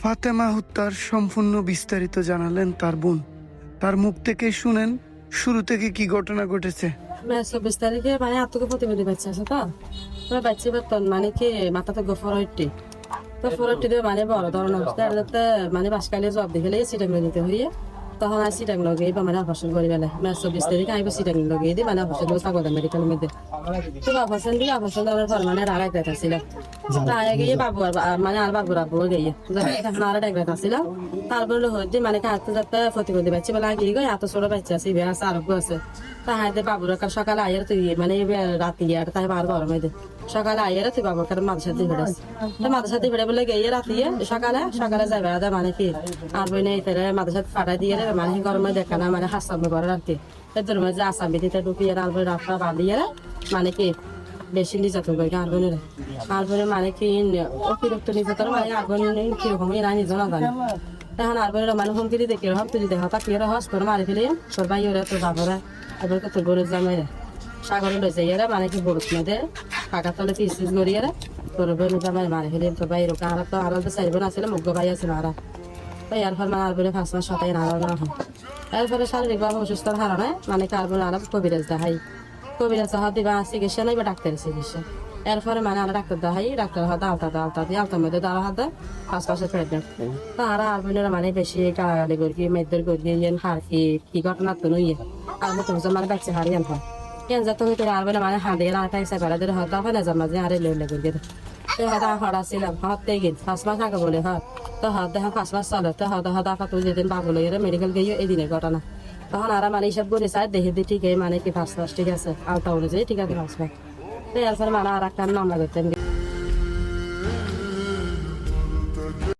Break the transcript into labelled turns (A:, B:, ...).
A: ফাতেমা হত্যার সম্পূর্ণ বিস্তারিত জানালেন তার বোন। তার মুখ থেকে শুনেন শুরু থেকে কি ঘটনা ঘটেছে।
B: 24 তারিখে মানে আত্মকে প্রতিবেদী বাচ্চা আছে তো বাচ্চা বেতন মানে কি মাথাতে গোফর হইতে তো ফরটি দিয়ে মানে বড় ধরনের অবস্থা যাতে মানে বাসকালে জব দেখে লেগে সিটাং নিতে হইয়ে তখন আর সিটাং লগে বা মানে অপারেশন করি বেলা 24 তারিখে আইব সিটাং লগে দিয়ে মানে অপারেশন সাগর মেডিকেল মধ্যে তো অপারেশন দিয়ে অপারেশন দেওয়ার পর মানে আড়াই রাত ছিল তাই গিয়ে বাবু মানে আর বাবুর আব্বু গিয়ে তখন আর এক রাত ছিল তারপরে হইতে মানে হাতে যাতে প্রতিবেদী বাচ্চা বেলা গিয়ে গিয়ে এত ছোট বাচ্চা আছে বিয়ে আছে আরোগ্য আছে তাহাতে বাবুর সকালে আইয়ার তুই মানে রাতে গিয়ে তাই বার গরম হয়ে সকালে আইয়ার তুই বাবুর কারণ মাদের সাথে ভিড়ে মাদের সাথে ভিড়ে বলে গিয়ে রাতে সকালে যাই বেড়াতে মানে কি আর বই নেই মাদের সাথে ফাটা দিয়ে মানে গরমে দেখা না মানে হাসামে করে রাখতে এদের মধ্যে আসাম বিধিতে ঢুকিয়ে আলবই রাস্তা বাঁধিয়ে মানে কি বেশি নির্যাতন করে আলবনের আলবনের মানে কি অতিরিক্ত নির্যাতন মানে আগুন কিরকম এরা নিজে না জানে এখন আলবনের মানে হুমকি দেখে রহম তুলি দেখা তাকে হস করে মারি ফেলি তোর ভাই ওরা তোর বাবারা এবার তো তোর গরুর জামাই সাগরে লই যাই মানে কি বরুত মেয়েদের কাকা তলে পিস গড়িয়ে তোর বোন জামাই মারি ফেলি তোর ভাই এরকম আর তো আরো তো চাইবেন আসলে মুগ্ধ ভাই আছে মারা তো এর ফল মানে আলবনে 5 মাস সতাই নাড়া না হয় এরপরে শারীরিকভাবে অসুস্থ হারানো মানে কার্বন আলাপ কবিরাজ দেখাই কবিরাজ হাত দিবা চিকিৎসা নাই বা ডাক্তারের চিকিৎসা এরপরে মানে আমরা ডাক্তার দেখাই ডাক্তার হাতে আলতা দিয়ে আলতার মধ্যে তারা হাতে 5 মাসের প্রেগনেন্ট তারা আলবনের মানে বেশি গালাগালি করি মেয়েদের করি হার কি ঘটনা তো নইয়ে আর মতো মানে বাচ্চা হারিয়ে আনতাম কেন যত তোর আলবনে মানে হাতে আটা হিসাবে বেড়াদের হয়তো হয় না জামাজে আরে লেলে করি তো হয়তো হরা ছিলাম হতে গেল 5 মাস আগে বলে হয় তো হাত দেখা 5 মাস চলে তো হয়তো আপাতত যেদিন বাবু লইয়ে মেডিকেল গিয়ে এই দিনের ঘটনা তখন আর মানে হিসাব করে চাই দেখে দিই ঠিক মানে কি 5 মাস ঠিক আছে আলতা অনুযায়ী ঠিক আছে 5 মাস তো এরপরে মানে আর একটা নাম লাগাতেন